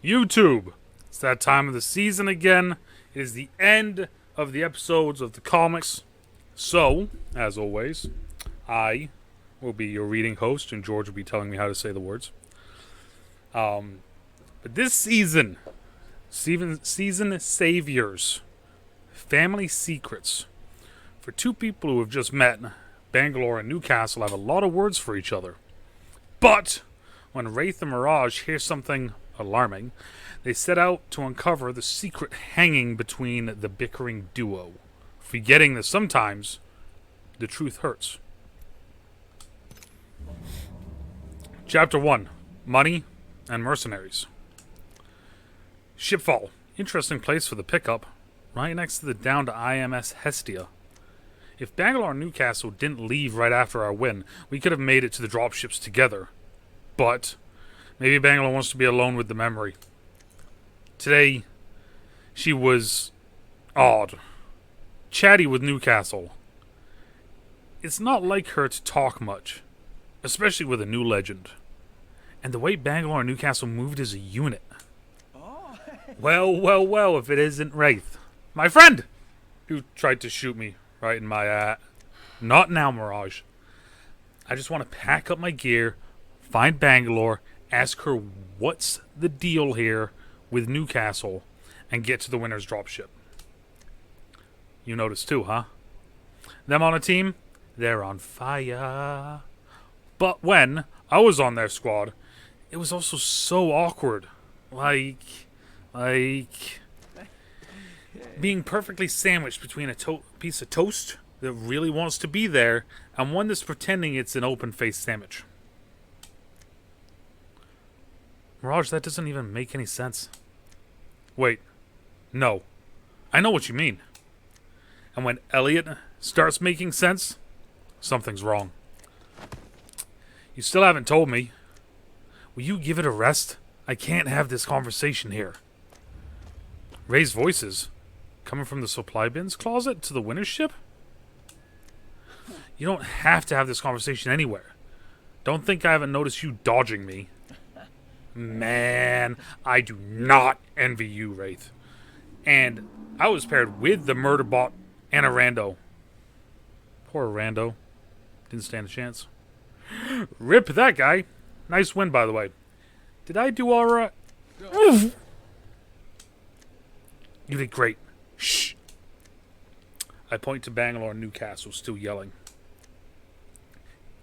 YouTube. It's that time of the season again. It is the end of the episodes of the comics. So, as always, I will be your reading host, and George will be telling me how to say the words. But this season saviors, family secrets. For two people who have just met, Bangalore and Newcastle have a lot of words for each other. But when Wraith and Mirage hear something alarming, they set out to uncover the secret hanging between the bickering duo, forgetting that sometimes the truth hurts. Chapter 1. Money and Mercenaries. Shipfall. Interesting place for the pickup, right next to the downed IMS Hestia. If Bangalore and Newcastle didn't leave right after our win, we could have made it to the dropships together. But maybe Bangalore wants to be alone with the memory. Today, she was odd. Chatty with Newcastle. It's not like her to talk much, especially with a new legend. And the way Bangalore and Newcastle moved as a unit. Well, if it isn't Wraith. My friend! Who tried to shoot me right in my Not now, Mirage. I just want to pack up my gear, find Bangalore, ask her what's the deal here with Newcastle, and get to the winner's dropship. You noticed too, huh? Them on a team, they're on fire. But when I was on their squad, it was also so awkward. Like being perfectly sandwiched between a piece of toast that really wants to be there and one that's pretending it's an open-faced sandwich. Mirage, that doesn't even make any sense. Wait. No. I know what you mean. And when Elliot starts making sense, something's wrong. You still haven't told me. Will you give it a rest? I can't have this conversation here. Raised voices. Coming from the supply bins closet to the winner's ship? You don't have to have this conversation anywhere. Don't think I haven't noticed you dodging me. Man, I do not envy you, Wraith. And I was paired with the murder bot and a rando. Poor rando. Didn't stand a chance. Rip that guy. Nice win, by the way. Did I do alright? You did great. Shh. I point to Bangalore and Newcastle, still yelling.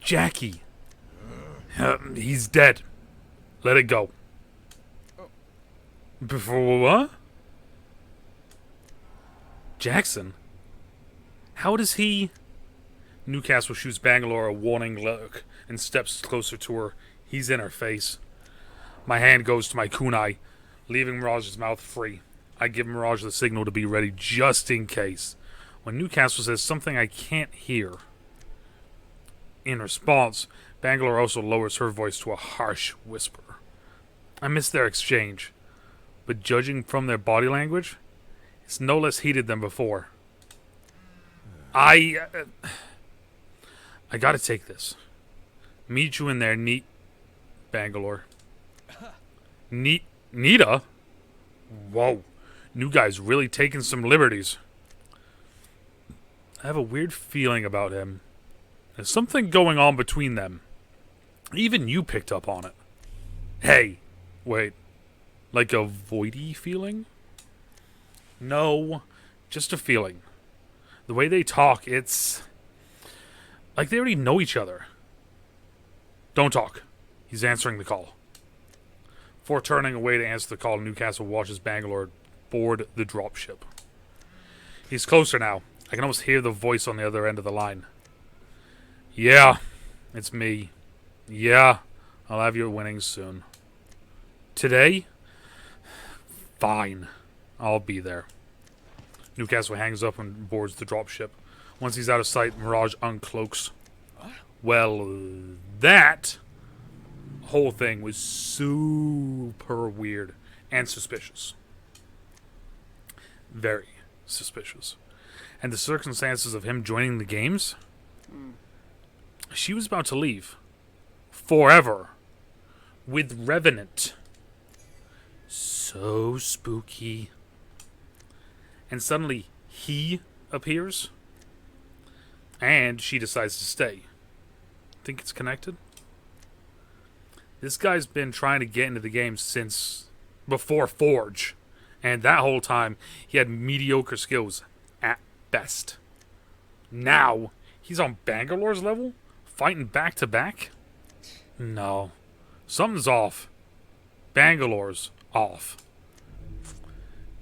Jackie. He's dead. Let it go. Before what? Jackson? How does he... Newcastle shoots Bangalore a warning look and steps closer to her. He's in her face. My hand goes to my kunai, leaving Mirage's mouth free. I give Mirage the signal to be ready just in case. When Newcastle says something I can't hear. In response, Bangalore also lowers her voice to a harsh whisper. I missed their exchange, but judging from their body language, it's no less heated than before. I gotta take this. Meet you in there, neat Bangalore. Nita? Whoa. New guy's really taking some liberties. I have a weird feeling about him. There's something going on between them. Even you picked up on it. Hey. Wait. Like a voidy feeling? No. Just a feeling. The way they talk, it's... like they already know each other. Don't talk. He's answering the call. Before turning away to answer the call, Newcastle watches Bangalore board the dropship. He's closer now. I can almost hear the voice on the other end of the line. Yeah, it's me. Yeah, I'll have your winnings soon. Today? Fine. I'll be there. Newcastle hangs up and boards the dropship. Once he's out of sight, Mirage uncloaks. Well, that whole thing was super weird and suspicious. Very suspicious. And the circumstances of him joining the games? She was about to leave. Forever. With Revenant. So spooky. And suddenly, he appears. And she decides to stay. Think it's connected? This guy's been trying to get into the game since before Forge. And that whole time, he had mediocre skills at best. Now, he's on Bangalore's level? Fighting back to back? No. Something's off. Bangalore's off.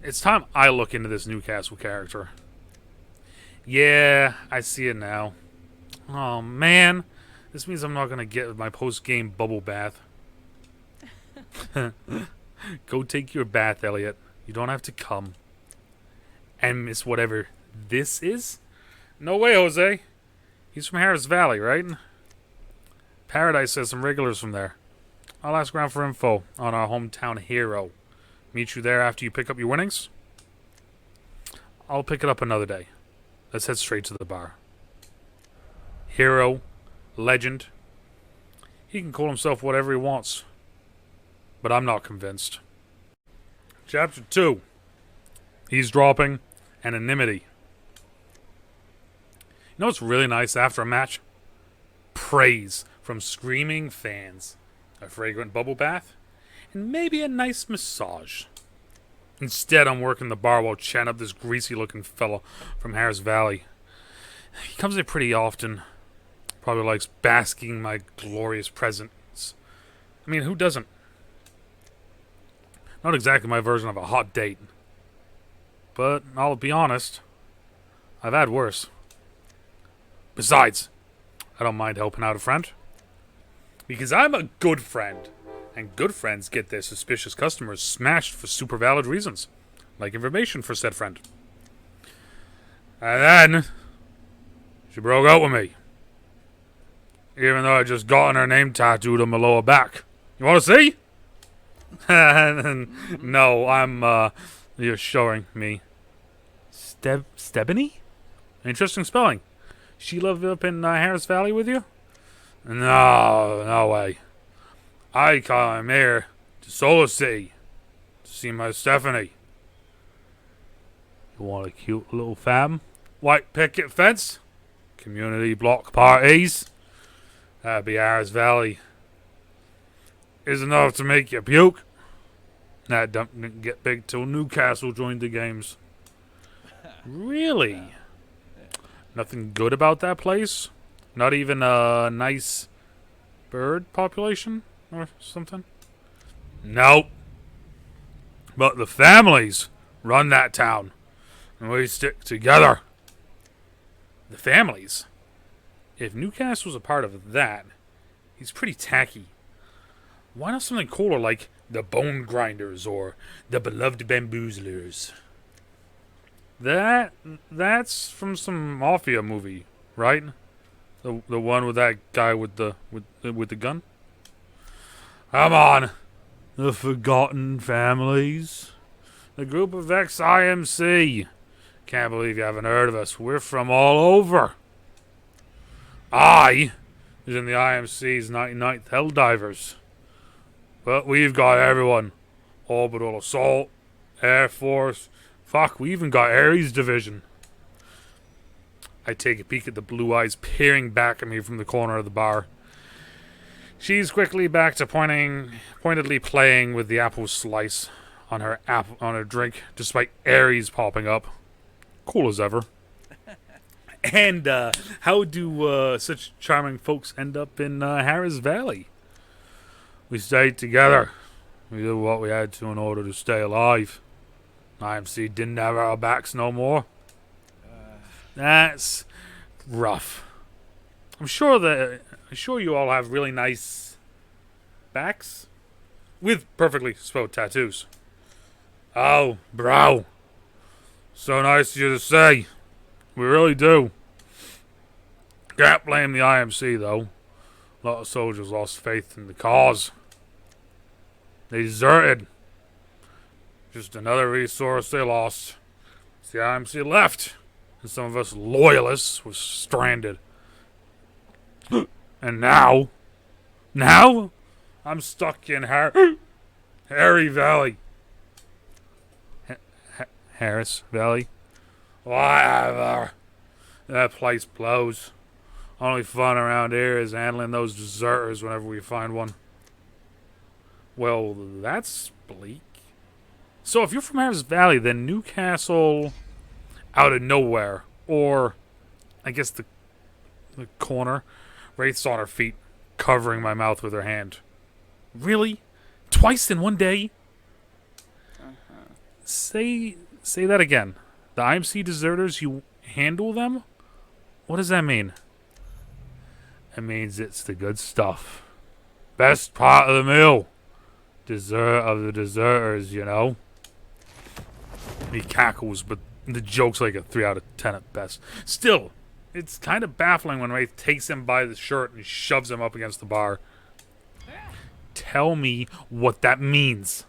It's time I look into this Newcastle character. Yeah, I see it now. Oh, man. This means I'm not going to get my post-game bubble bath. Go take your bath, Elliot. You don't have to come. And miss whatever this is? No way, Jose. He's from Harris Valley, right? Paradise says some regulars from there. I'll ask around for info on our hometown hero. Meet you there after you pick up your winnings? I'll pick it up another day. Let's head straight to the bar. Hero. Legend. He can call himself whatever he wants. But I'm not convinced. Chapter 2. Eavesdropping and Enmity. You know what's really nice after a match? Praise from screaming fans. A fragrant bubble bath. And maybe a nice massage. Instead, I'm working the bar while chatting up this greasy-looking fellow from Harris Valley. He comes here pretty often. Probably likes basking in my glorious presence. I mean, who doesn't? Not exactly my version of a hot date. But, I'll be honest, I've had worse. Besides, I don't mind helping out a friend. Because I'm a good friend. And good friends get their suspicious customers smashed for super valid reasons. Like information for said friend. And then, she broke out with me. Even though I just gotten her name tattooed on my lower back. You want to see? No, you're showing me. Stebony? Interesting spelling. She lived up in Harris Valley with you? No way. I came here to Solar City to see my Stephanie. You want a cute little fam? White picket fence? Community block parties? That'd be Harris Valley. Is enough to make you puke. That didn't get big till Newcastle joined the games. Really? Nothing good about that place? Not even a nice bird population or something? Nope. But the families run that town. And we stick together. The families? If Newcastle's a part of that, he's pretty tacky. Why not something cooler like the Bone Grinders or the Beloved Bamboozlers? That's from some Mafia movie, right? The one with that guy with the gun? Come on. The Forgotten Families. The group of ex-IMC. Can't believe you haven't heard of us. We're from all over. I is in the IMC's 99th Helldivers. But we've got everyone. Orbital Assault, Air Force. Fuck, we even got Ares Division. I take a peek at the blue eyes peering back at me from the corner of the bar. She's quickly back to pointedly playing with the apple slice on her drink, despite Ares popping up. Cool as ever. And how do such charming folks end up in Harris Valley? We stayed together. We did what we had to in order to stay alive. IMC didn't have our backs no more. That's rough. I'm sure you all have really nice backs with perfectly spelled tattoos. Oh, bro. So nice of you to say. We really do. Can't blame the IMC, though. A lot of soldiers lost faith in the cause. They deserted. Just another resource they lost. The IMC left. And some of us loyalists were stranded. And now, I'm stuck in Harry Valley. Harris Valley. Whatever. That place blows. Only fun around here is handling those deserters whenever we find one. Well, that's bleak. So if you're from Harris Valley, then Newcastle out of nowhere. Or, I guess the corner. Wraith's on her feet, covering my mouth with her hand. Really? Twice in one day? Say that again. The IMC deserters, you handle them? What does that mean? It means it's the good stuff. Best part of the meal. Dessert of the deserters, you know? He cackles, but the joke's like a 3 out of 10 at best. Still, it's kind of baffling when Wraith takes him by the shirt and shoves him up against the bar. Tell me what that means.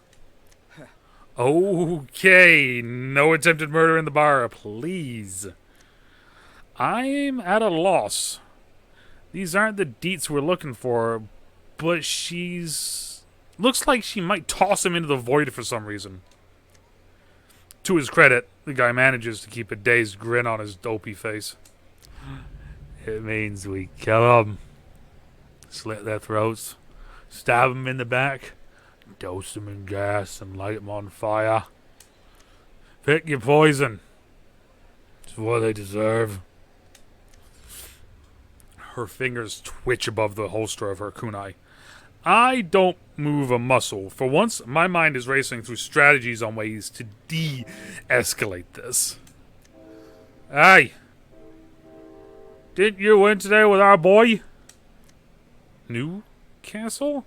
Okay, no attempted murder in the bar, please. I'm at a loss. These aren't the deets we're looking for, but she's... looks like she might toss him into the void for some reason. To his credit, the guy manages to keep a dazed grin on his dopey face. It means we kill them, slit their throats, stab them in the back, dose them in gas, and light them on fire. Pick your poison. It's what they deserve. Her fingers twitch above the holster of her kunai. I don't move a muscle. For once, my mind is racing through strategies on ways to de-escalate this. Hey! Didn't you win today with our boy? Newcastle?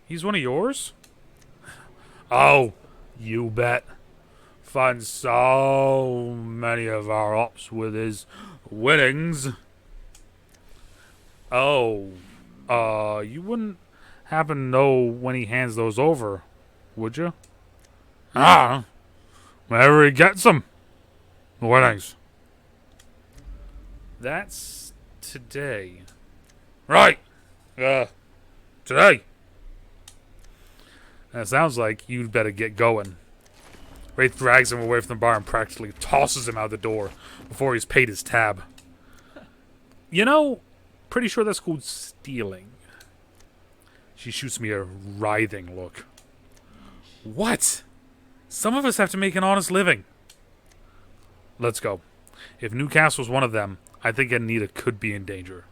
He's one of yours? Oh, you bet. Fund so many of our ops with his winnings. Oh, you wouldn't happen to know when he hands those over, would you? Whenever he gets them. Winnings. That's today. Right. Today. That sounds like you'd better get going. Wraith drags him away from the bar and practically tosses him out the door before he's paid his tab. You know, pretty sure that's called stealing. She shoots me a writhing look. What? Some of us have to make an honest living. Let's go. If Newcastle's one of them, I think Anita could be in danger.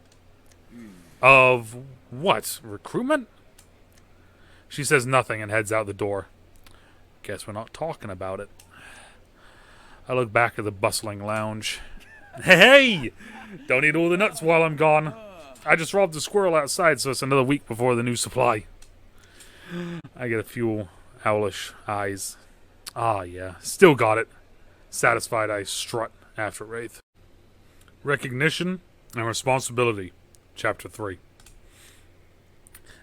Of what? Recruitment? She says nothing and heads out the door. Guess we're not talking about it. I look back at the bustling lounge. Hey! Don't eat all the nuts while I'm gone. I just robbed a squirrel outside, so it's another week before the new supply. I get a few owlish eyes. Ah, yeah. Still got it. Satisfied, I strut after Wraith. Recognition and Responsibility. Chapter 3.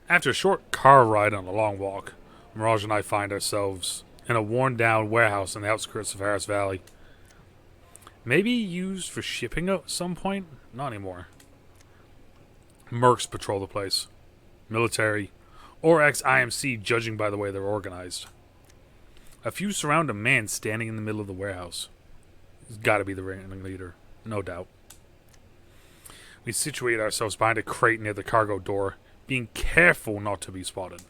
After a short car ride on a long walk, Mirage and I find ourselves in a worn-down warehouse in the outskirts of Harris Valley. Maybe used for shipping at some point? Not anymore. Mercs patrol the place. Military, or ex-IMC, judging by the way they're organized. A few surround a man standing in the middle of the warehouse. He's got to be the ringleader, no doubt. We situate ourselves behind a crate near the cargo door, being careful not to be spotted.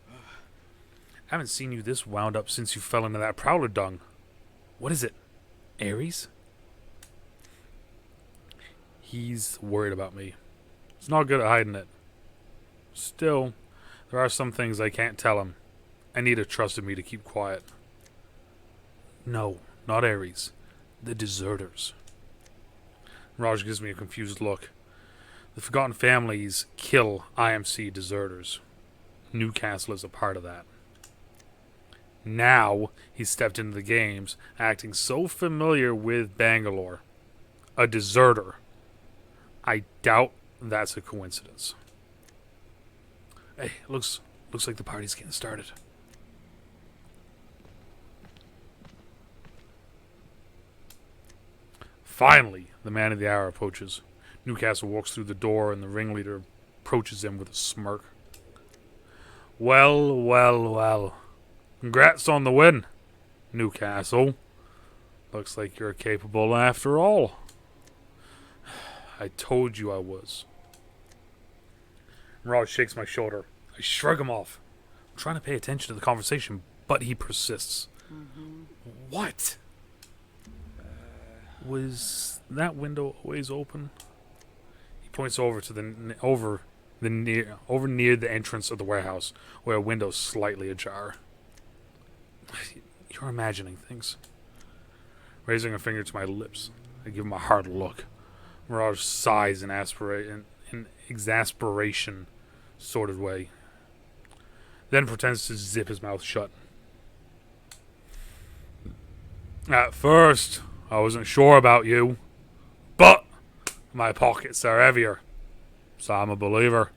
I haven't seen you this wound up since you fell into that prowler dung. What is it? Ares? He's worried about me. He's not good at hiding it. Still, there are some things I can't tell him. Anita trusted me to keep quiet. No, not Ares. The deserters. Raj gives me a confused look. The Forgotten Families kill IMC deserters. Newcastle is a part of that. Now, he stepped into the games, acting so familiar with Bangalore. A deserter. I doubt that's a coincidence. Hey, looks like the party's getting started. Finally, the man of the hour approaches. Newcastle walks through the door and the ringleader approaches him with a smirk. Well, well, well. Congrats on the win, Newcastle. Looks like you're capable after all. I told you I was. Mirage shakes my shoulder. I shrug him off. I'm trying to pay attention to the conversation, but he persists. What? Was that window always open? He points over to near the entrance of the warehouse, where a window's slightly ajar. You're imagining things. Raising a finger to my lips, I give him a hard look. Mirage sighs in exasperation sort of way, then pretends to zip his mouth shut. At first, I wasn't sure about you, but my pockets are heavier, so I'm a believer.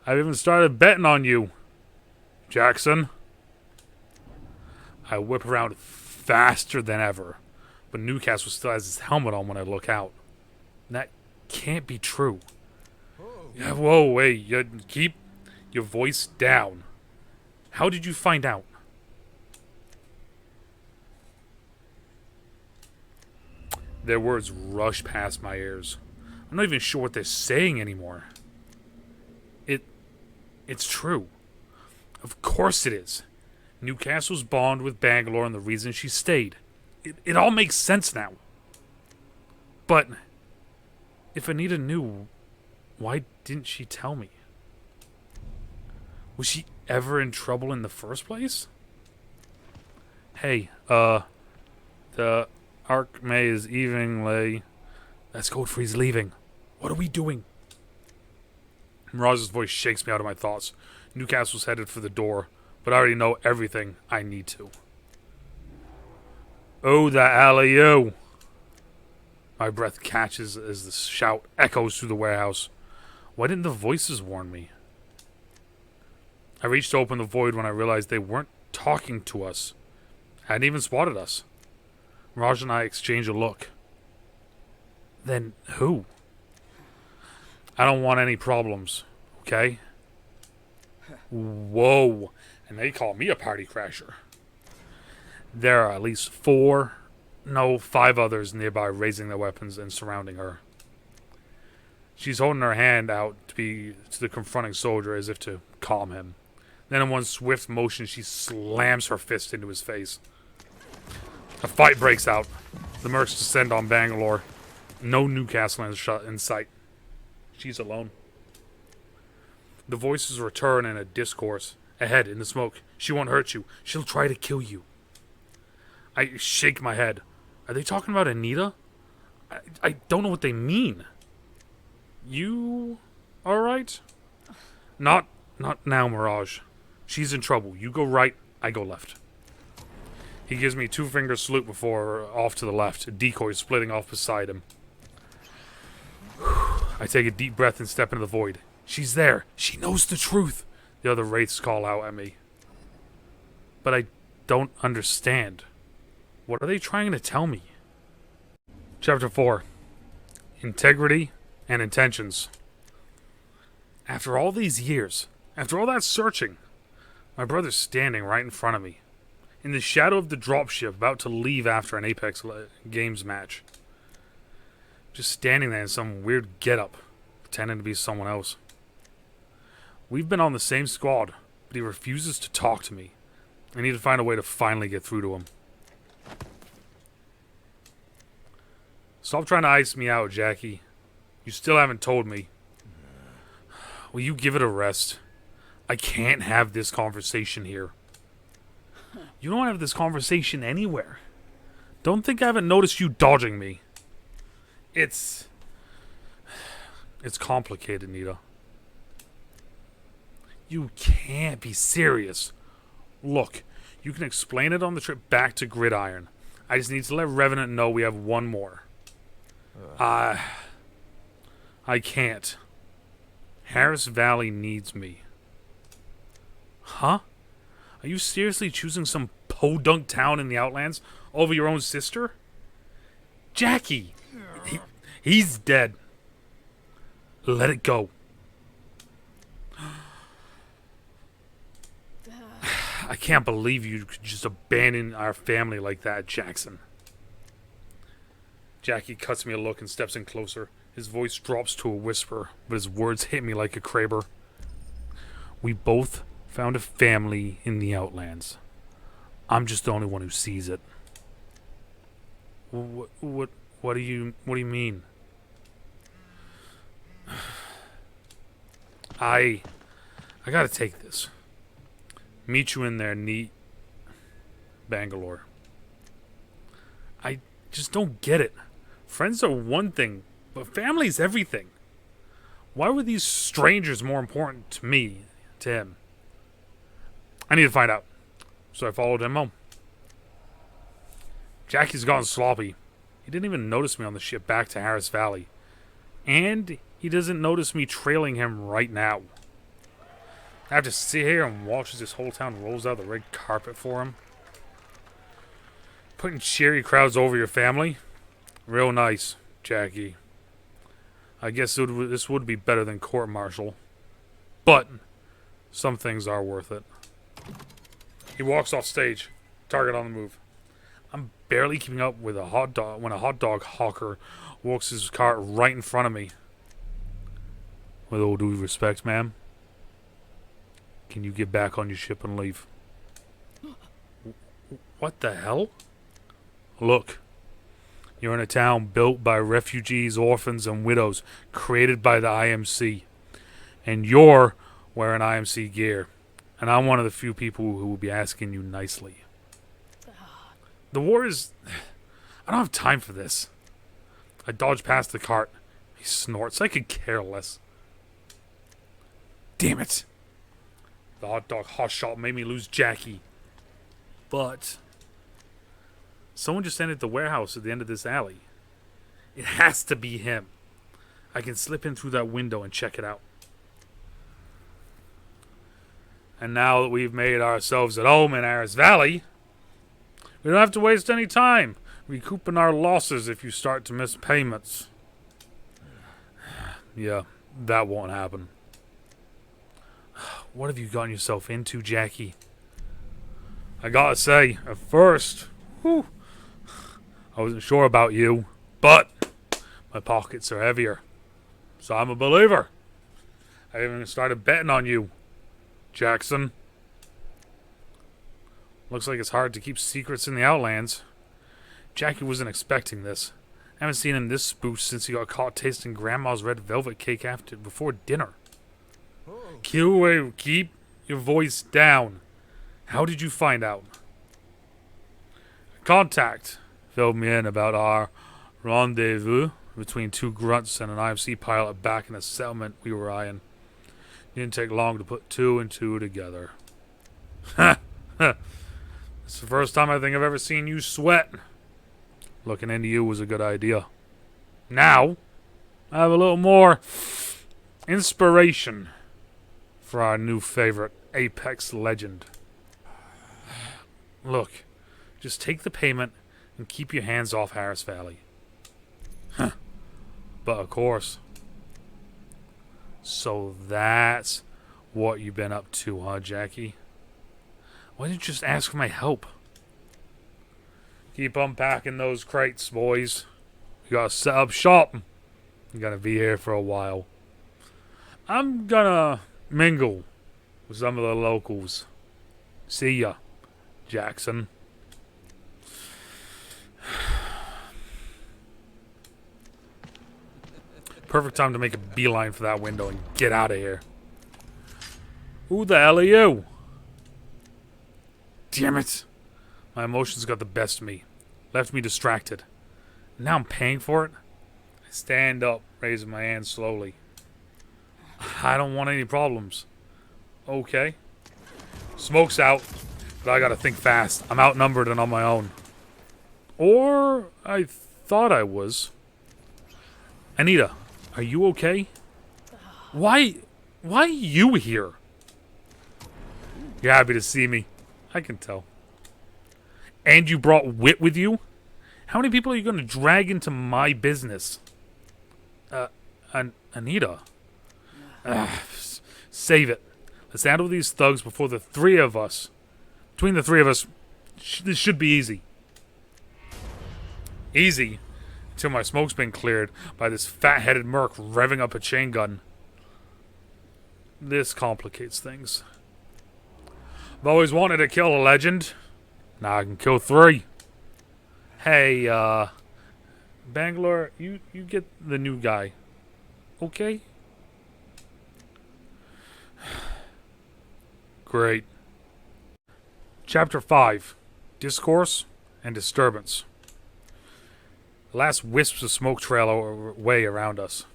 I've even started betting on you, Jackson. I whip around faster than ever, but Newcastle still has his helmet on when I look out. That can't be true. Yeah, whoa, wait, you keep your voice down. How did you find out? Their words rush past my ears. I'm not even sure what they're saying anymore. It's true. Of course it is. Newcastle's bond with Bangalore and the reason she stayed. It all makes sense now. But if Anita knew, why didn't she tell me? Was she ever in trouble in the first place? Hey, the Arc May is evening, That's code for he's leaving. What are we doing? Mirage's voice shakes me out of my thoughts. Newcastle's headed for the door, but I already know everything I need to. Oh, the hell are you? My breath catches as the shout echoes through the warehouse. Why didn't the voices warn me? I reached to open the void when I realized they weren't talking to us. Hadn't even spotted us. Mirage and I exchange a look. Then who? I don't want any problems, okay? Whoa. And they call me a party crasher. There are at least 5 others nearby raising their weapons and surrounding her. She's holding her hand out to the confronting soldier as if to calm him. Then in one swift motion, she slams her fist into his face. A fight breaks out. The mercs descend on Bangalore. No Newcastle in sight. She's alone. The voices return in a discourse. Ahead, in the smoke. She won't hurt you. She'll try to kill you. I shake my head. Are they talking about Anita? I don't know what they mean. You alright? Not now, Mirage. She's in trouble. You go right, I go left. He gives me 2-finger salute before off to the left, a decoy splitting off beside him. I take a deep breath and step into the void. She's there. She knows the truth. The other wraiths call out at me. But I don't understand. What are they trying to tell me? Chapter 4. Integrity and Intentions. After all these years, after all that searching, my brother's standing right in front of me, in the shadow of the dropship about to leave after an Apex Games match. Just standing there in some weird getup, pretending to be someone else. We've been on the same squad, but he refuses to talk to me. I need to find a way to finally get through to him. Stop trying to ice me out, Jackie. You still haven't told me. Will you give it a rest? I can't have this conversation here. You don't have this conversation anywhere. Don't think I haven't noticed you dodging me. It's complicated, Nita. You can't be serious. Look, you can explain it on the trip back to Gridiron. I just need to let Revenant know we have one more. I can't. Harris Valley needs me. Huh? Are you seriously choosing some podunk town in the Outlands over your own sister? Jackie! He's dead. Let it go. I can't believe you could just abandon our family like that, Jackson. Jackie cuts me a look and steps in closer. His voice drops to a whisper, but his words hit me like a kraber. We both found a family in the Outlands. I'm just the only one who sees it. What do you mean? I gotta take this. Meet you in there, neat Bangalore. I just don't get it. Friends are one thing, but family's everything. Why were these strangers more important to me, to him? I need to find out. So I followed him home. Jackie's gone sloppy. He didn't even notice me on the ship back to Harris Valley. And he doesn't notice me trailing him right now. I have to sit here and watch as this whole town rolls out the red carpet for him. Putting cheery crowds over your family? Real nice, Jackie. I guess this would be better than court-martial. But some things are worth it. He walks off stage, target on the move. I'm barely keeping up with a hot dog when a hot dog hawker walks his cart right in front of me. With all due respect, ma'am, can you get back on your ship and leave? What the hell? Look, you're in a town built by refugees, orphans, and widows, created by the IMC. And you're wearing IMC gear. And I'm one of the few people who will be asking you nicely. The war is... I don't have time for this. I dodge past the cart. He snorts. I could care less. Damn it. The hot dog hot shot made me lose Jackie. But someone just entered the warehouse at the end of this alley. It has to be him. I can slip in through that window and check it out. And now that we've made ourselves at home in Harris Valley, we don't have to waste any time recouping our losses if you start to miss payments. Yeah, that won't happen. What have you gotten yourself into, Jackie? I gotta say, at first, I wasn't sure about you, but my pockets are heavier. So I'm a believer. I even started betting on you, Jackson. Looks like it's hard to keep secrets in the Outlands. Jackie wasn't expecting this. I haven't seen him this spooked since he got caught tasting Grandma's red velvet cake before dinner. Keep your voice down. How did you find out? Contact filled me in about our rendezvous between two grunts and an IMC pilot back in a settlement we were eyeing. Didn't take long to put two and two together. It's the first time I think I've ever seen you sweat. Looking into you was a good idea. Now, I have a little more inspiration for our new favorite Apex legend. Look, just take the payment and keep your hands off Harris Valley. But of course. So that's what you've been up to, huh, Jackie? Why didn't you just ask for my help? Keep unpacking those crates, boys. We gotta set up shop. I'm gonna be here for a while. I'm gonna mingle with some of the locals. See ya, Jackson. Perfect time to make a beeline for that window and get out of here. Who the hell are you? Damn it. My emotions got the best of me. Left me distracted. Now I'm paying for it. I stand up, raising my hand slowly. I don't want any problems. Okay. Smoke's out, but I gotta think fast. I'm outnumbered and on my own. Or I thought I was. Anita, are you okay? Why are you here? You're happy to see me. I can tell. And you brought wit with you? How many people are you going to drag into my business? Anita. Save it. Let's handle these thugs before the three of us. Between the three of us, this should be easy. Easy? till my smoke's been cleared by this fat-headed merc revving up a chain gun. This complicates things. I've always wanted to kill a legend. Now I can kill 3. Hey, Bangalore, you get the new guy. Okay? Great. Chapter 5. Discourse and Disturbance. The last wisps of smoke trail away around us.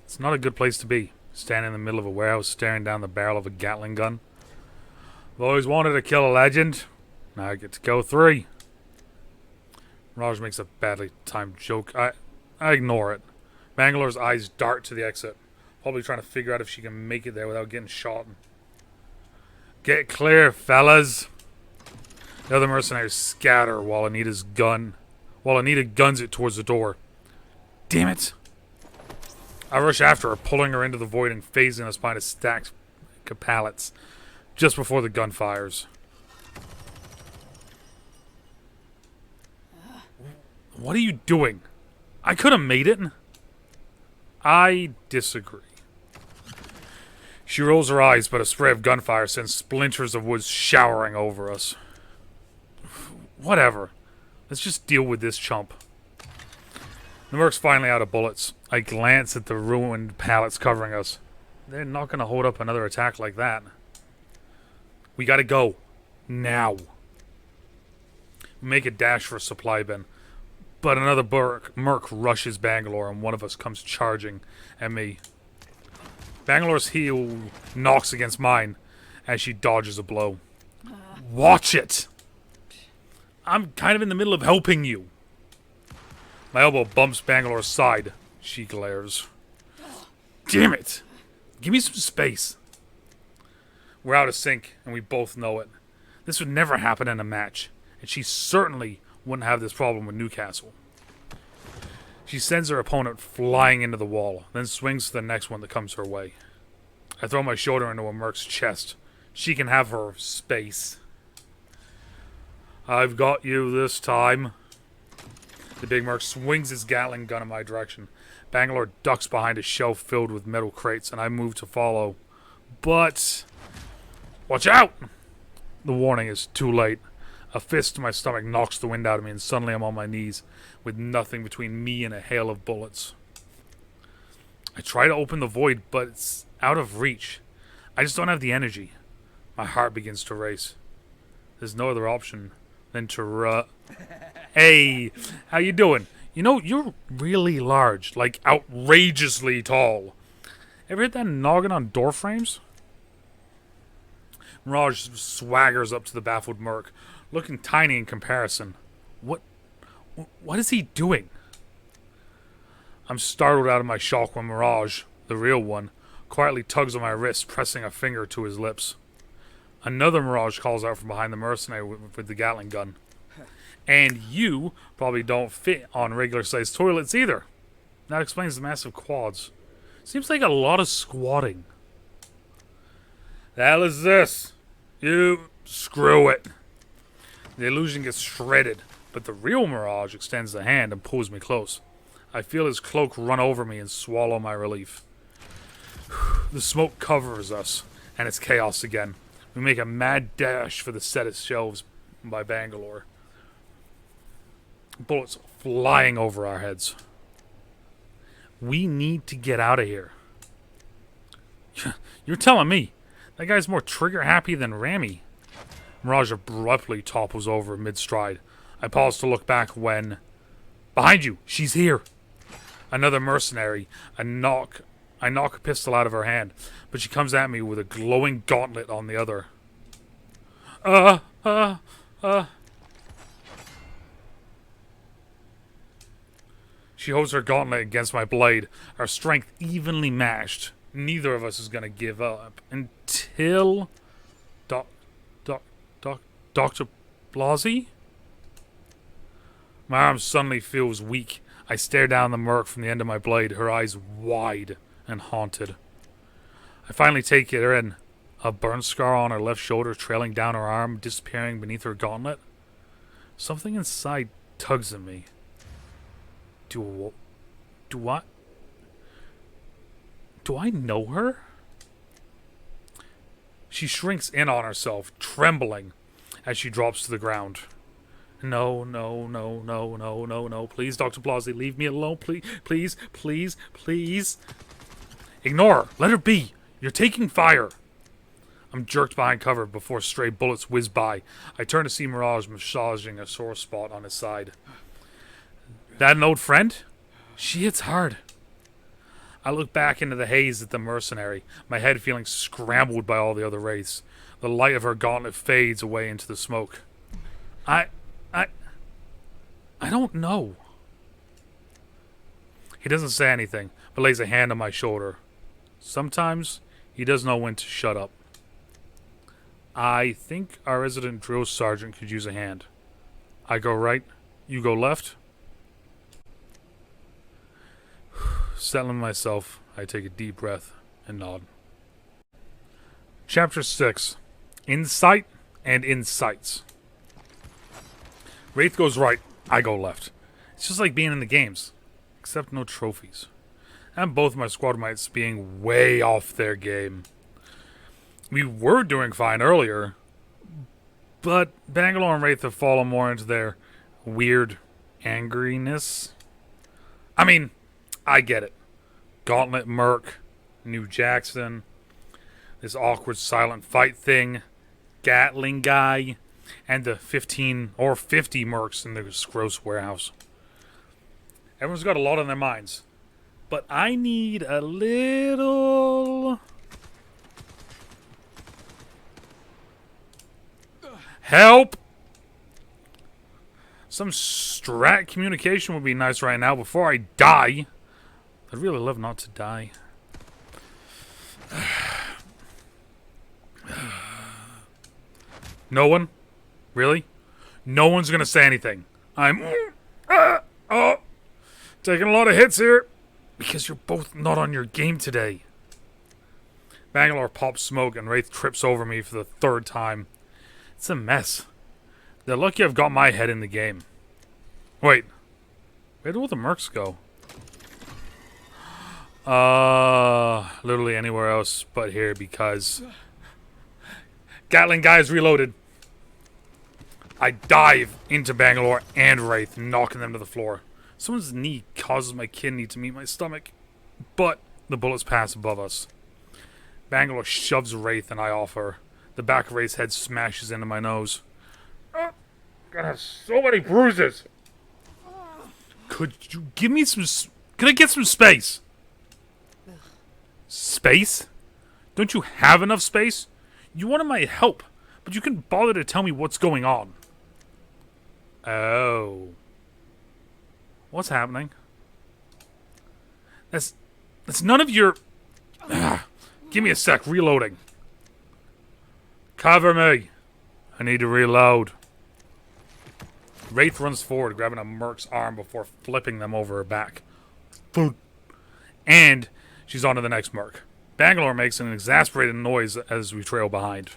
It's not a good place to be, standing in the middle of a warehouse staring down the barrel of a Gatling gun. I've always wanted to kill a legend. Now I get to kill 3. Raj makes a badly timed joke. I ignore it. Bangalore's eyes dart to the exit, probably trying to figure out if she can make it there without getting shot. Get clear, fellas. The other mercenaries scatter while Anita guns it towards the door. Damn it! I rush after her, pulling her into the void and phasing us behind a stacked pallets just before the gun fires. What are you doing? I could have made it. I disagree. She rolls her eyes, but a spray of gunfire sends splinters of wood showering over us. Whatever. Let's just deal with this chump. The merc's finally out of bullets. I glance at the ruined pallets covering us. They're not going to hold up another attack like that. We gotta go. Now. We make a dash for a supply bin. But another merc rushes Bangalore and one of us comes charging at me. Bangalore's heel knocks against mine as she dodges a blow. Watch it! I'm kind of in the middle of helping you. My elbow bumps Bangalore's side. She glares. Damn it! Give me some space. We're out of sync, and we both know it. This would never happen in a match, and she certainly wouldn't have this problem with Newcastle. She sends her opponent flying into the wall, then swings to the next one that comes her way. I throw my shoulder into a merc's chest. She can have her space. I've got you this time. The big merc swings his Gatling gun in my direction. Bangalore ducks behind a shelf filled with metal crates, and I move to follow. But... watch out! The warning is too late. A fist to my stomach knocks the wind out of me, and suddenly I'm on my knees, with nothing between me and a hail of bullets. I try to open the void, but it's out of reach. I just don't have the energy. My heart begins to race. There's no other option than to Hey, how you doing? You know, you're really large, like outrageously tall. Ever hit that noggin on door frames? Raj swaggers up to the baffled merc, looking tiny in comparison. What is he doing? I'm startled out of my shock when Mirage, the real one, quietly tugs on my wrist, pressing a finger to his lips. Another Mirage calls out from behind the mercenary with the Gatling gun. And you probably don't fit on regular-sized toilets either. That explains the massive quads. Seems like a lot of squatting. The hell is this? You screw it. The illusion gets shredded, but the real Mirage extends the hand and pulls me close. I feel his cloak run over me and swallow my relief. The smoke covers us, and it's chaos again. We make a mad dash for the set of shelves by Bangalore. Bullets flying over our heads. We need to get out of here. You're telling me that guy's more trigger happy than Rami. Mirage abruptly topples over mid-stride. I pause to look back when... behind you! She's here! Another mercenary. I knock a pistol out of her hand, but she comes at me with a glowing gauntlet on the other. She holds her gauntlet against my blade, our strength evenly matched. Neither of us is going to give up until... Dr. Blasey? My arm suddenly feels weak. I stare down the merc from the end of my blade, her eyes wide and haunted. I finally take her in. A burn scar on her left shoulder trailing down her arm, disappearing beneath her gauntlet. Something inside tugs at me. Do I... Do I know her? She shrinks in on herself, trembling, as she drops to the ground. No, no, no, no, no, no, no. Please, Dr. Blasi, leave me alone. Please, please, please, please. Ignore her. Let her be. You're taking fire. I'm jerked behind cover before stray bullets whiz by. I turn to see Mirage massaging a sore spot on his side. That an old friend? She hits hard. I look back into the haze at the mercenary, my head feeling scrambled by all the other wraiths. The light of her gauntlet fades away into the smoke. I don't know. He doesn't say anything, but lays a hand on my shoulder. Sometimes he does know when to shut up. I think our resident drill sergeant could use a hand. I go right, you go left. Settling myself, I take a deep breath and nod. Chapter 6. Incite and Incites. Wraith goes right, I go left. It's just like being in the games, except no trophies. And both my squad mates being way off their game. We were doing fine earlier, but Bangalore and Wraith have fallen more into their weird angriness. I mean, I get it. Gauntlet Merc, New Jackson, this awkward silent fight thing, Gatling guy, and the 15 or 50 mercs in this gross warehouse. Everyone's got a lot on their minds. But I need a little help! Some strat communication would be nice right now before I die. I'd really love not to die. No one? Really? No one's gonna say anything. I'm taking a lot of hits here. Because you're both not on your game today. Bangalore pops smoke and Wraith trips over me for the third time. It's a mess. They're lucky I've got my head in the game. Wait. Where do all the mercs go? Literally anywhere else but here because Gatling guy is reloaded. I dive into Bangalore and Wraith, knocking them to the floor. Someone's knee causes my kidney to meet my stomach, but the bullets pass above us. Bangalore shoves Wraith and I off her. The back of Wraith's head smashes into my nose. Gonna have so many bruises. Could you give me some... Can I get some space? Space? Don't you have enough space? You wanted my help, but you couldn't bother to tell me what's going on. Oh. What's happening? That's none of your... Give me a sec, reloading. Cover me. I need to reload. Wraith runs forward, grabbing a merc's arm before flipping them over her back. And she's on to the next merc. Bangalore makes an exasperated noise as we trail behind.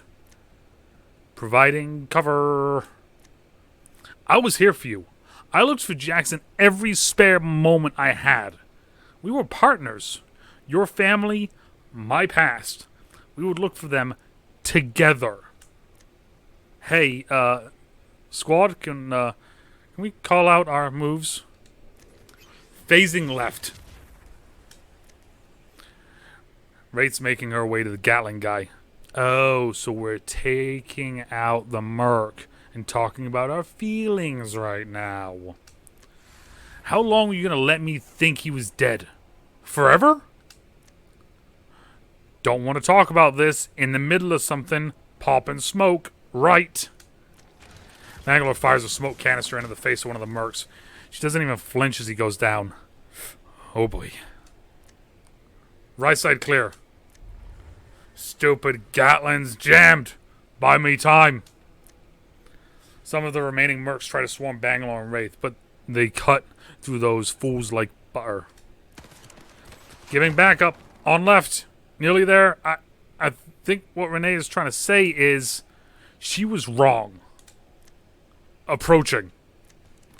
Providing cover. I was here for you. I looked for Jackson every spare moment I had. We were partners. Your family, my past. We would look for them together. Hey, squad, can we call out our moves? Phasing left. Wraith's making her way to the Gatling guy. Oh, so we're taking out the merc and talking about our feelings right now. How long were you going to let me think he was dead? Forever? Don't want to talk about this in the middle of something. Popping smoke. Right. Bangalore fires a smoke canister into the face of one of the mercs. She doesn't even flinch as he goes down. Oh boy. Right side clear. Stupid Gatlin's jammed. Buy me time. Some of the remaining mercs try to swarm Bangalore and Wraith, but they cut through those fools like butter. Giving backup. On left. Nearly there. I think what Renee is trying to say is she was wrong. Approaching.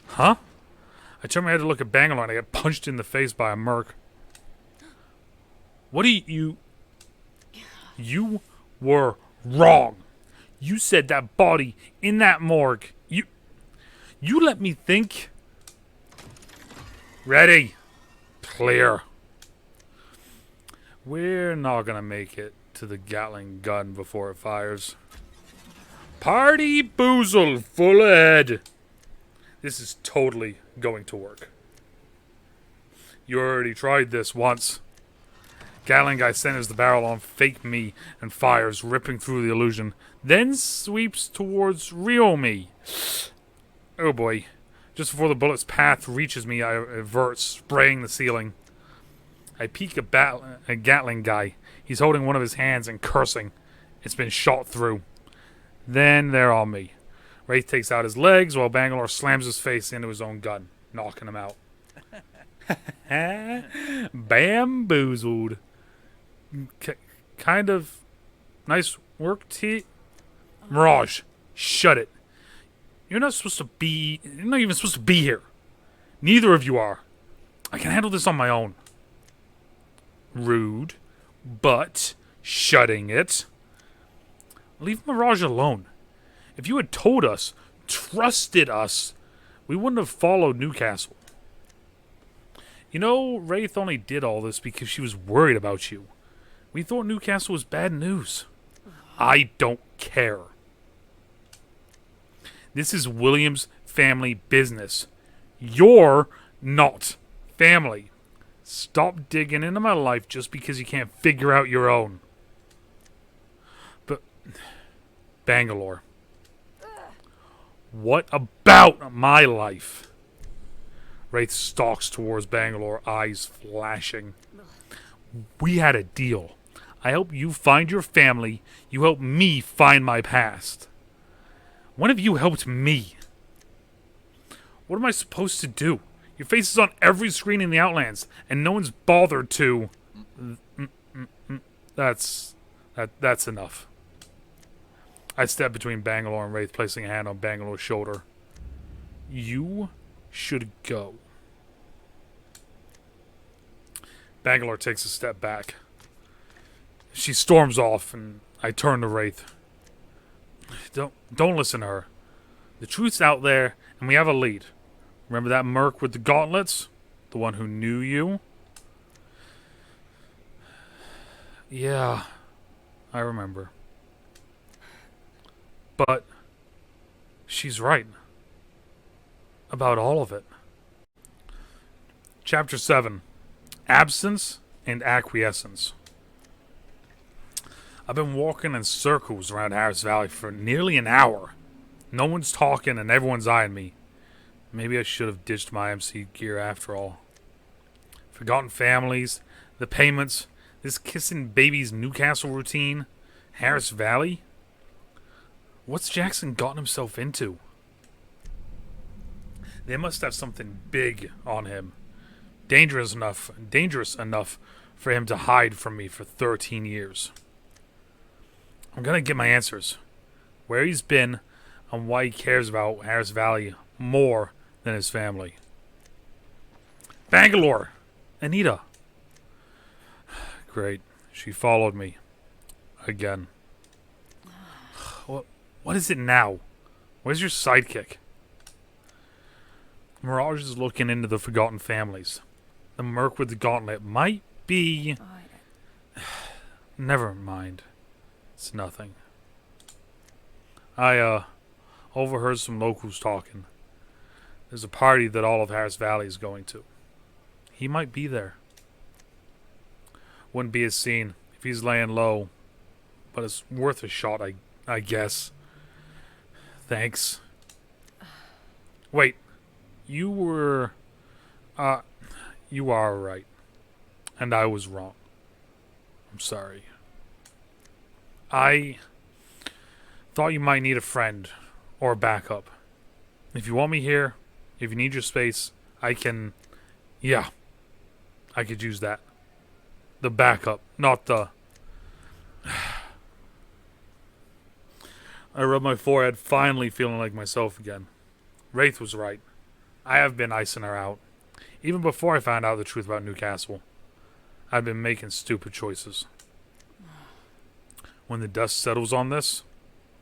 Huh? I turned my head to look at Bangalore and I get punched in the face by a merc. What do you... You were wrong. You said that body in that morgue. You let me think. Ready. Clear. We're not gonna make it to the Gatling gun before it fires. Party boozle full ahead. This is totally going to work. You already tried this once. Gatling guy centers the barrel on fake me and fires, ripping through the illusion. Then sweeps towards real me. Oh boy. Just before the bullet's path reaches me, I avert, spraying the ceiling. I peek at a Gatling guy. He's holding one of his hands and cursing. It's been shot through. Then they're on me. Wraith takes out his legs while Bangalore slams his face into his own gun, knocking him out. Bamboozled. Kind of nice work, T. Mirage, shut it. You're not even supposed to be here. Neither of you are. I can handle this on my own. Rude, but shutting it. Leave Mirage alone. If you had told us, trusted us, we wouldn't have followed Newcastle. You know, Wraith only did all this because she was worried about you. We thought Newcastle was bad news. I don't care. This is William's family business. You're not family. Stop digging into my life just because you can't figure out your own. But, Bangalore. What about my life? Wraith stalks towards Bangalore, eyes flashing. We had a deal. I help you find your family. You help me find my past. When have you helped me? What am I supposed to do? Your face is on every screen in the Outlands, and no one's bothered to... That's enough. I step between Bangalore and Wraith, placing a hand on Bangalore's shoulder. You should go. Bangalore takes a step back. She storms off, and I turn to Wraith. Don't listen to her. The truth's out there, and we have a lead. Remember that merc with the gauntlets? The one who knew you? Yeah, I remember. But she's right. About all of it. Chapter 7. Absence and Acquiescence. I've been walking in circles around Harris Valley for nearly an hour. No one's talking and everyone's eyeing me. Maybe I should have ditched my MC gear after all. Forgotten families, the payments, this kissing baby's Newcastle routine, Harris Valley. What's Jackson gotten himself into? They must have something big on him. Dangerous enough for him to hide from me for 13 years. I'm gonna get my answers. Where he's been, and why he cares about Harris Valley more than his family. Bangalore! Anita! Great. She followed me. Again. What is it now? Where's your sidekick? Mirage is looking into the forgotten families. The merc with the gauntlet might be... Never mind. It's nothing. I, overheard some locals talking. There's a party that all of Harris Valley is going to. He might be there. Wouldn't be as seen if he's laying low. But it's worth a shot, I guess. Thanks. Wait. You were... you are right. And I was wrong. I'm sorry. I thought you might need a friend or a backup. If you want me here, if you need your space, I can... Yeah. I could use that. The backup, not the... I rub my forehead, finally feeling like myself again. Wraith was right. I have been icing her out. Even before I found out the truth about Newcastle, I've been making stupid choices. When the dust settles on this,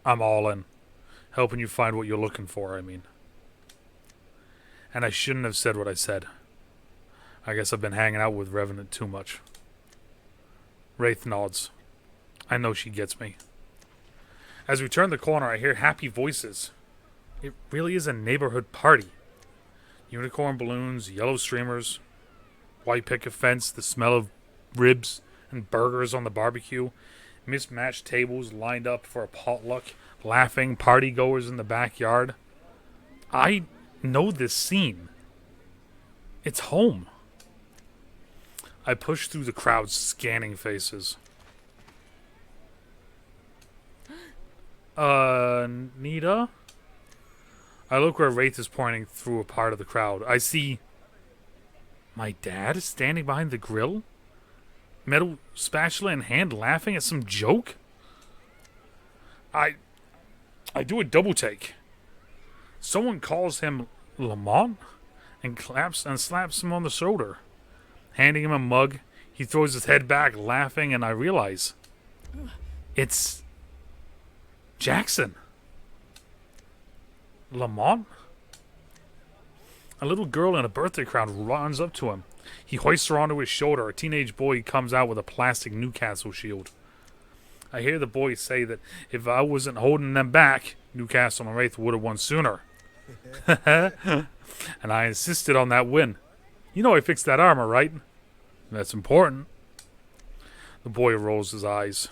I'm all in. Helping you find what you're looking for, I mean. And I shouldn't have said what I said. I guess I've been hanging out with Revenant too much. Wraith nods. I know she gets me. As we turn the corner, I hear happy voices. It really is a neighborhood party. Unicorn balloons, yellow streamers, white picket fence, the smell of ribs and burgers on the barbecue, mismatched tables lined up for a potluck, laughing partygoers in the backyard. I know this scene. It's home. I push through the crowd, scanning faces. Nita? I look where Wraith is pointing through a part of the crowd. I see my dad standing behind the grill? Metal spatula in hand, laughing at some joke? I do a double take. Someone calls him Lamont and claps and slaps him on the shoulder. Handing him a mug, he throws his head back, laughing, and I realize it's Jackson. Lamont? A little girl in a birthday crown runs up to him. He hoists her onto his shoulder. A teenage boy comes out with a plastic Newcastle shield. I hear the boy say that if I wasn't holding them back, Newcastle and Wraith would have won sooner. And I insisted on that win. You know I fixed that armor, right? That's important. The boy rolls his eyes.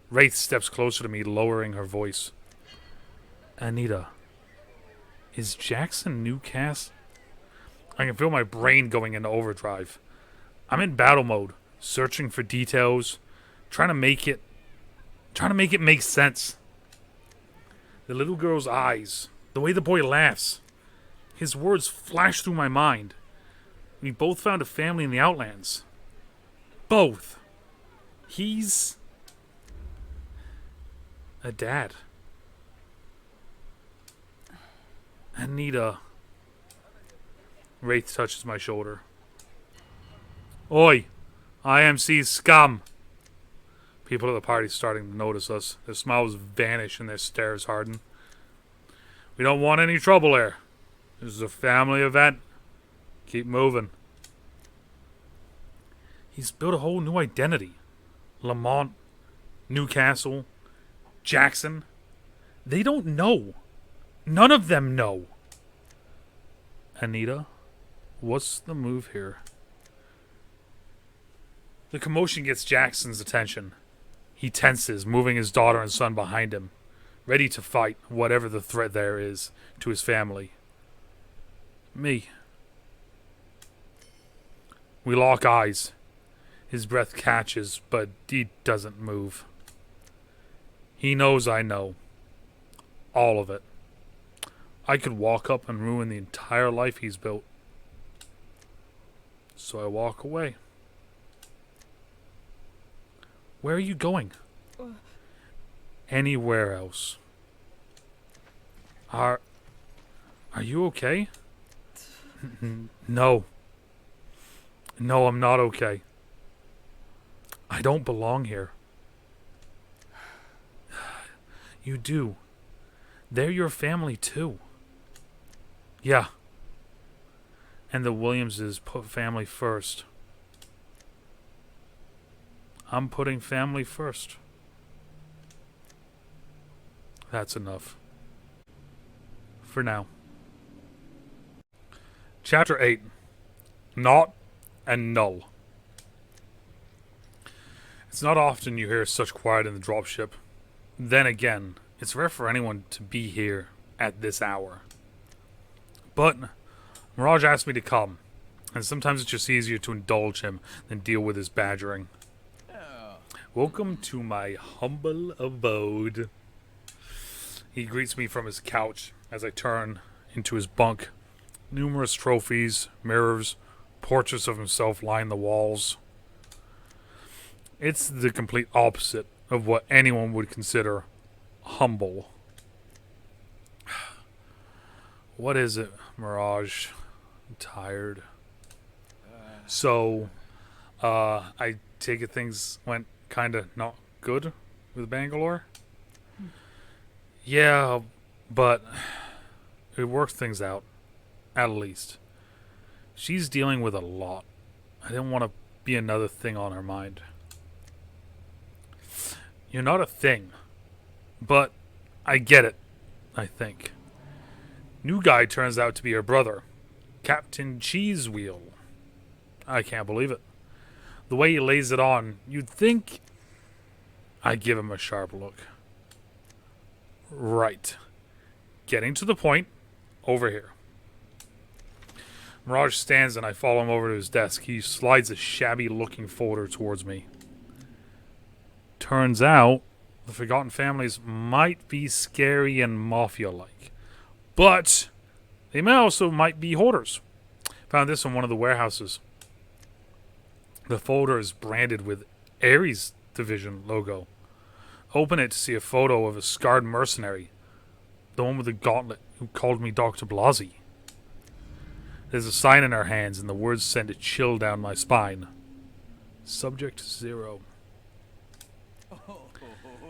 Wraith steps closer to me, lowering her voice. Anita, is Jackson Newcastle? I can feel my brain going into overdrive. I'm in battle mode, searching for details, trying to make it make sense. The little girl's eyes, the way the boy laughs, his words flash through my mind. We both found a family in the Outlands. Both. He's a dad. Anita. Wraith touches my shoulder. Oi! IMC scum! People at the party starting to notice us. Their smiles vanish and their stares harden. We don't want any trouble here. This is a family event. Keep moving. He's built a whole new identity. Lamont, Newcastle, Jackson. They don't know. None of them know. Anita, what's the move here? The commotion gets Jackson's attention. He tenses, moving his daughter and son behind him, ready to fight whatever the threat there is to his family. Me. We lock eyes. His breath catches, but he doesn't move. He knows I know. All of it. I could walk up and ruin the entire life he's built. So I walk away. Where are you going? Anywhere else. Are you okay? No. No, I'm not okay. I don't belong here. You do. They're your family too. Yeah. And the Williamses put family first. I'm putting family first. That's enough. For now. Chapter 8. Nought and Null. It's not often you hear such quiet in the dropship. Then again, it's rare for anyone to be here at this hour. But Mirage asked me to come, and sometimes it's just easier to indulge him than deal with his badgering. Welcome to my humble abode. He greets me from his couch as I turn into his bunk. Numerous trophies, mirrors, portraits of himself line the walls. It's the complete opposite of what anyone would consider humble. What is it, Mirage? I'm tired. So, I take it things went kind of not good with Bangalore? Yeah, but it worked things out. At least. She's dealing with a lot. I didn't want to be another thing on her mind. You're not a thing. But I get it, I think. New guy turns out to be her brother. Captain Cheesewheel. I can't believe it. The way he lays it on, you'd think I'd give him a sharp look. Right. Getting to the point, over here. Mirage stands and I follow him over to his desk. He slides a shabby-looking folder towards me. Turns out, the Forgotten Families might be scary and mafia-like. But they may also might be hoarders. Found this in one of the warehouses. The folder is branded with Ares Division logo. Open it to see a photo of a scarred mercenary. The one with the gauntlet who called me Dr. Blasi. There's a sign in her hands and the words send a chill down my spine. Subject 0.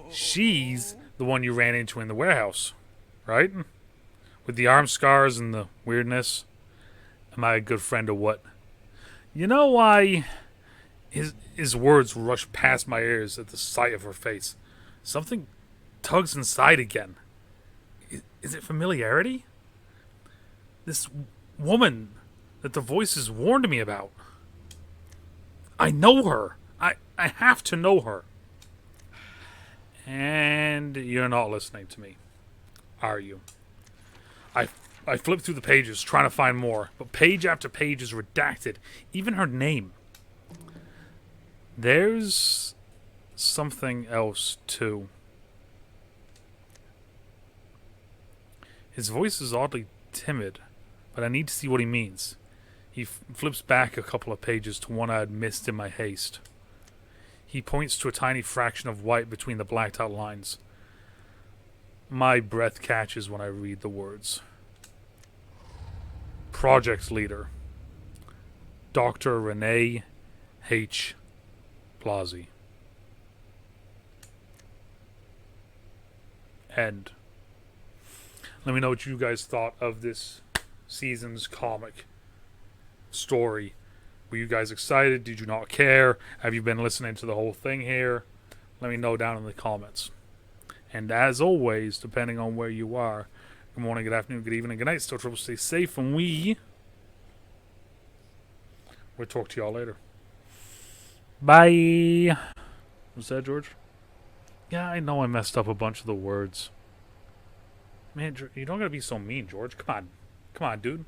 She's the one you ran into in the warehouse, right? With the arm scars and the weirdness. Am I a good friend or what? You know why his words rush past my ears at the sight of her face. Something tugs inside again. Is it familiarity? This woman that the voices warned me about. I know her. I have to know her. And you're not listening to me, are you? I flip through the pages trying to find more, but page after page is redacted. Even her name. There's something else, too. His voice is oddly timid, but I need to see what he means. He flips back a couple of pages to one I had missed in my haste. He points to a tiny fraction of white between the blacked out lines. My breath catches when I read the words. Project Leader. Dr. Renee H. Blasi. End. Let me know what you guys thought of this season's comic story. Were you guys excited? Did you not care? Have you been listening to the whole thing here? Let me know down in the comments. And as always, depending on where you are, good morning, good afternoon, good evening, good night. Still trouble, stay safe, and we'll talk to y'all later. Bye. Was that George? Yeah, I know I messed up a bunch of the words. Man, you don't gotta be so mean, George. Come on. Come on, dude.